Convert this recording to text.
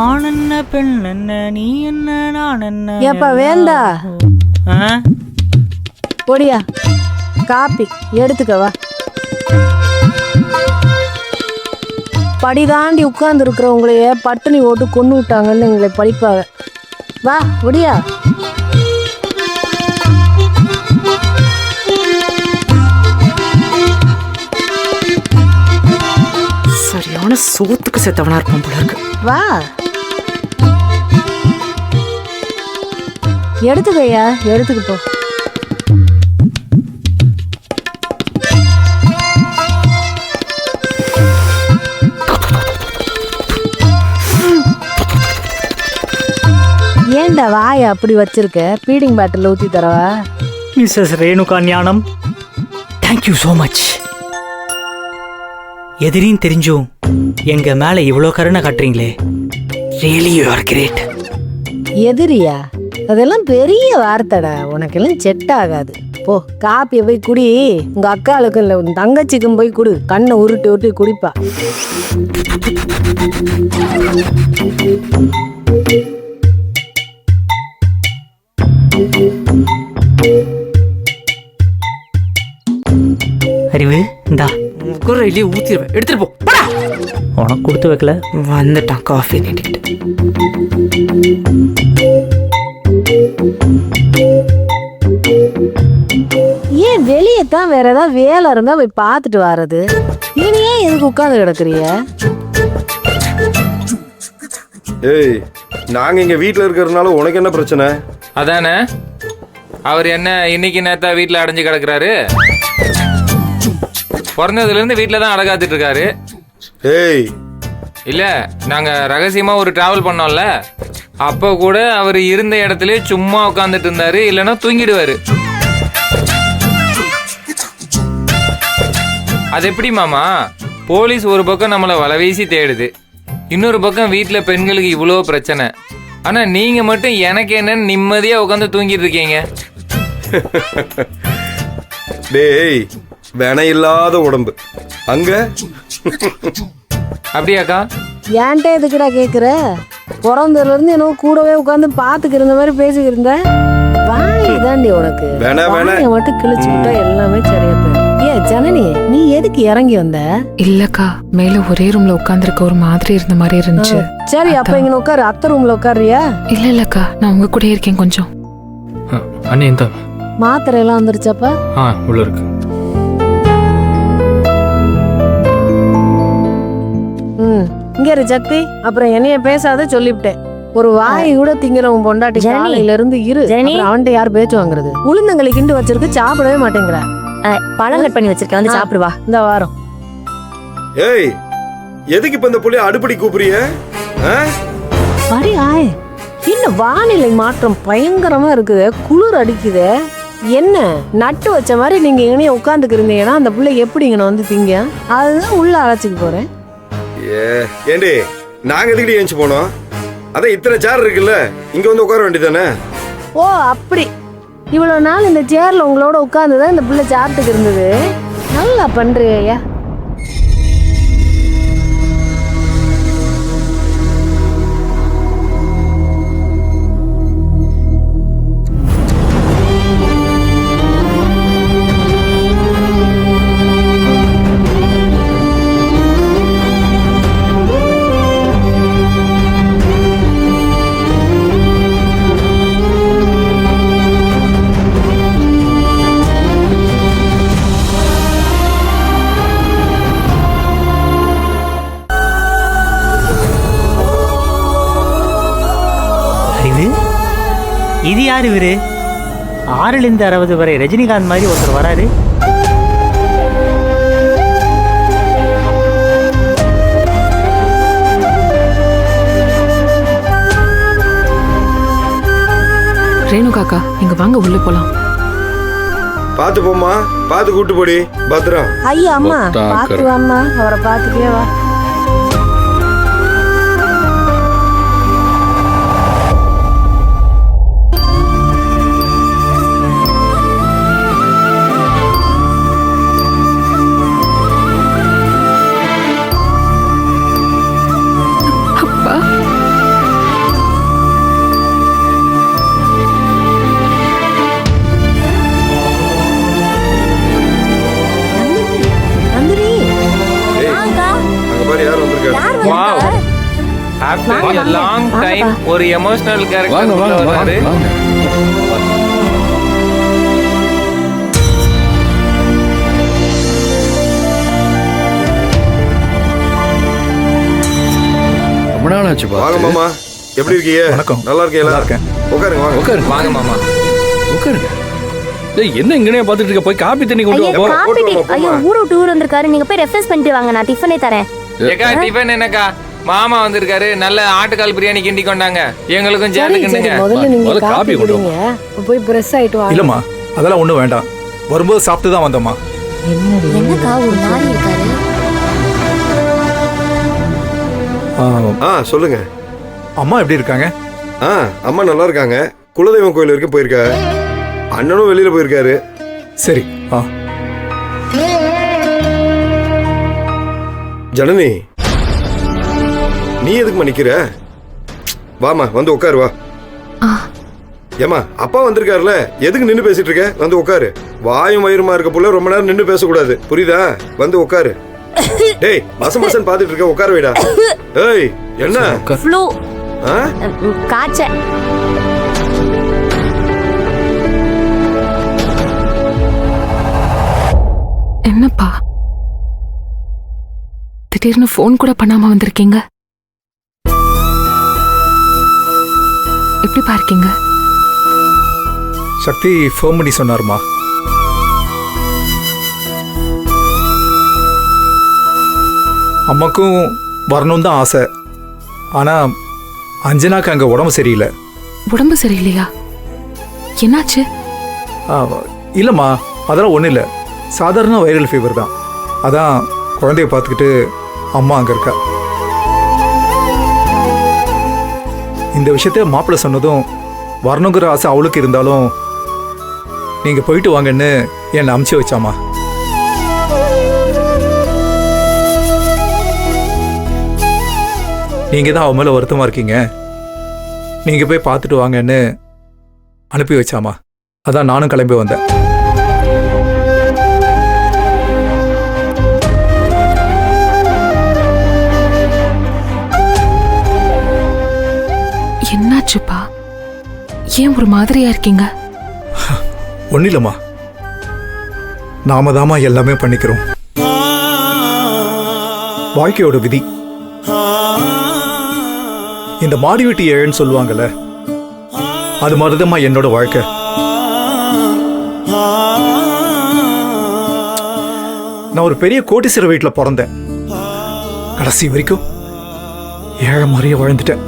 ஆண் என்ன பெண் என்ன நீ என்ன நான் என்ன ஏப்பா வேண்டா பொடியா காப்பி எடுத்துக்கவா. படி தாண்டி உட்கார்ந்து இருக்கிறவங்களையே பட்டினி ஓட்டு கொண்டு விட்டாங்கன்னு எங்களை படிப்பாங்க. வா ஒடியா. சரியான சோத்துக்கு செத்தவனா இருப்பான் போல இருக்கு. வா எடுத்துக்கய்யா, எடுத்துக்கு போ. ஏண்டா வாய அப்படி வச்சிருக்க? பீடிங் பாட்டில் ஊத்தி தரவா? மிஸ்ஸஸ் ரேணுகா ஞானம், தேங்க்யூ ஸோ மச். எதிரின்னு தெரிஞ்சும் எங்க மேல இவ்வளோ கருணை காட்டுறீங்களே, ரியலி யூ ஆர் கிரேட். எதிரியா? அதெல்லாம் பெரிய வார்த்தைடா, உனக்கெல்லாம் செட் ஆகாது. போ காப்பியை போய் குடி. உங்க அக்காளுக்கும் இல்லை உன் தங்கச்சிக்கும் போய் குடு. கண்ணை உருட்டி உருட்டி குடிப்பா. அறிவு இந்தா குறையிலேயே ஊத்திடுவேன், எடுத்துட்டு போ. உனக்கு கொடுத்து வைக்கல, வந்துட்டான் காஃபி நீட்டிட்டு. ஏன் வெளியே தான் வேற ஏதாவது வேலை இருந்தா போய் பார்த்துட்டு வர்றது. நீ ஏன் எதுக்கு உட்கார்ந்து கிடக்குறிய? ஏய், நாங்க இங்க வீட்ல இருக்கிறதுனால உனக்கு என்ன பிரச்சனை? அதானே, அவர் என்ன இன்னைக்கு நேத்தா வீட்டுல அடைஞ்சு கிடக்குறாரு? பிறந்ததுல இருந்து வீட்டுல தான் அடகாத்துட்டு இருக்காரு. ஏய் இல்ல, நாங்க ரகசியமா ஒரு டிராவல் பண்ணோம்ல, அப்ப கூட அவர் இருந்த இடத்துல சும்மா உட்காந்துட்டு இருந்தாரு, இல்லைன்னா தூங்கிடுவாரு. அது எப்படி மாமா? போலீஸ் ஒரு பக்கம் நம்மளை வலவீசி தேடுது, இன்னொரு பக்கம் வீட்டுல பெண்களுக்கு இவ்வளோ பிரச்சனை, ஆனா நீங்க மட்டும் எனக்கு என்னன்னு நிம்மதியா உட்காந்து தூங்கிட்டு இருக்கீங்க. டேய், வென இல்லாத உடம்பு அங்க. அப்படியாக்கா? ஏன்ட்ட எதுக்குடா கேக்குற? பிறந்ததுல இருந்து என்னவோ கூடவே உட்காந்து பாத்துக்கு இருந்த மாதிரி பேசிக்கிருந்த. வாய் தாண்டி உனக்கு. வாயை மட்டும் கிழிச்சு விட்டா எல்லாமே சரியா போயிடும். ஏன் ஜனனி, நீ எதுக்கு இறங்கி வந்த? இல்லக்கா, மேல ஒரே ரூம்ல உட்கார்ந்துருக்க ஒரு மாதிரி இருந்த மாதிரி இருந்துச்சு. சரி, அப்ப இங்க உட்காரு. அத்தை ரூம்ல உட்காருறியா? இல்லக்கா, நான் உங்க கூட இருக்கேன் கொஞ்சம். அண்ணே இந்த மாத்திரை எல்லாம் வந்துருச்சாப்பா? உள்ள இருக்கு. இங்க இரு சக்தி. அப்புறம் என்னைய பேசாத சொல்லிவிட்டேன். ஒரு வாய் கூட திங்கிறவன் பொண்டாட்டி காலையில இருந்து இரு. அவன்கிட்ட யார் பேச்சு வாங்குறது? உளுந்தங்களி கிண்டு வச்சிருக்கு, சாப்பிடவே மாட்டேங்கிற. பழம் கட் பண்ணி வச்சிருக்கேன், வந்து சாப்பிடுவா. இந்த வாரம். ஏய், எதுக்கு இப்ப இந்த புள்ளைய அடுப்படி கூப்பிடுறிய? பரி ஆய், இன்னும் வானிலை மாற்றம் பயங்கரமா இருக்குது, குளிர் அடிக்குது. என்ன நட்டு வச்ச மாதிரி நீங்க எங்கனே உட்காந்துக்கு இருந்தீங்கன்னா அந்த பிள்ளை எப்படி இங்க வந்து திங்க? அதுதான் உள்ள அழைச்சிட்டு போறேன். ஏண்டி, நாங்க எதுக்கிட்டு ஏஞ்சி போனோம்? அதான் இத்தனை சேர் இருக்குல்ல, இங்க வந்து உட்கார வேண்டியதானே? ஓ அப்படி. இவ்வளவு நாள் இந்த சேர்ல உங்களோட உட்கார்ந்துதான் இந்த பிள்ளை சாப்பிட்டுக்கு இருந்தது. நல்லா பண்றியா? இது யாரு இவரு? 6லிருந்து 60 வரை ரஜினிகாந்த் மாதிரி ஒருத்தர் வராரு. ரேணுகாக்கா, இங்க வாங்க, உள்ள போலாம். பாத்து போமா, பாத்து கூட்டு போடி, பத்திரம். ஐயா அம்மா பாத்து வாம்மா, அவரை பாத்துக்கே வா. ஆஃப்டர் லாங் டைம் ஒரு எமோஷனல் வாங்க கேரக்டர் வாங்க வராரு. வாங்க ரொம்ப நாள் ஆச்சு வாங்க மாமா, எப்படி இருக்கீங்க? வணக்கம். நல்லா இருக்கீங்களா? நல்லா இருக்கேன். உட்காருங்க வாங்க. உட்காருங்க வாங்க மாமா. உட்காருங்க. டேய் என்ன இங்கனே பார்த்துட்டு இருக்க, போய் காபி தண்ணி கொண்டு ஐயா வா. காப்பி போட்டு டீ. வா, ஐயோ போம்மா. ஊரு விட்டு ஊர் வந்திருக்காரு, நீங்க போய் ரெஃப்ரெஷ் பண்ணிட்டு வாங்க, நான் டிஃபனே தரேன். ஏக்கா டிஃபன் என்னக்கா? மாமா வந்திருக்காரு, நல்ல ஆட்டுக்கால் பிரியாணி கிண்டி கொண்டாங்க, எங்களுக்கும் சரி சரி சேர்த்துக்கிண்டுங்க. முதல்ல நீங்க முதல்ல காப்பி காபி கொண்டு குடிங்க, போய் பிரஷ் ஆயிட்டு வாங்க. இல்லம்மா அதெல்லாம் ஒண்ணும் வேண்டாம், வரும்போது சாப்பிட்டு தான் வந்தோம்மா. என்னடி என்னக்கா ஒரு மாதிரி இருக்காரு? சொல்லுங்க. அம்மா எப்படி இருக்காங்க? அம்மா நல்லா இருக்காங்க. குலதெய்வம் கோயில் வரைக்கும் போயிருக்கா. அண்ணனும் வெளியில போயிருக்காரு. சரி. ஜனனி, நீ எதுக்குமா நிக்கிற? வாமா, வந்து உட்காரு வா. ஏமா, அப்பா வந்திருக்காருல, எதுக்கு நின்னு பேசிட்டு இருக்க? வந்து உட்காரு. வாயும் வயிறுமா இருக்க புள்ள ரொம்ப நேரம் நின்னு பேசக்கூடாது, புரியுதா? வந்து உட்காரு. டேய், மசன் பாத்துட்டு இருக்க, உட்கார வைடா. ஏய், என்ன? ஃப்ளூ, ஆ? காய்ச்சல். என்னப்பா திடீர்னு ஃபோன் கூட பண்ணாம வந்திருக்கீங்க? எப்படிப்பா இருக்கீங்க? சக்தி ஃபோன் பண்ணி சொன்னாருமா. அம்மாக்கும் வரணும் தான் ஆசை, ஆனா அஞ்சனாக்கு அங்க உடம்பு சரியில்லை. உடம்பு சரியில்லையா? என்னாச்சு? இல்லைம்மா அதெல்லாம் ஒன்றும் இல்லை, சாதாரண வைரல் ஃபீவர் தான். அதான் குழந்தைய பார்த்துக்கிட்டு அம்மா அங்கே இருக்கா. இந்த விஷயத்த மாப்பிள்ளை சொன்னதும் வரணுங்கிற ஆசை அவளுக்கு இருந்தாலும் நீங்கள் போயிட்டு வாங்கன்னு என்னை அமுச்சு வச்சாமா. நீங்கள் தான் அவன் மேலே வருத்தமாக இருக்கீங்க, நீங்கள் போய் பார்த்துட்டு வாங்கன்னு அனுப்பி வச்சாமா. அதான் நானும் கிளம்பி வந்தேன். என்னாச்சுப்பா? ஏன் ஒரு மாதிரியா இருக்கீங்க? ஒன்றும் இல்லைம்மா, நாம தாமா எல்லாமே பண்ணிக்கிறோம், வாழ்க்கையோட விதி. இந்த மாடி வீட்டு ஏழைன்னு சொல்லுவாங்கல்ல, அது மாதிரிதாம்மா என்னோட வாழ்க்கை. நான் ஒரு பெரிய கோட்டீஸ்வரர் வீட்டில் பிறந்தேன், கடைசி வரைக்கும் ஏழை மாதிரியே வாழ்ந்துட்டேன்.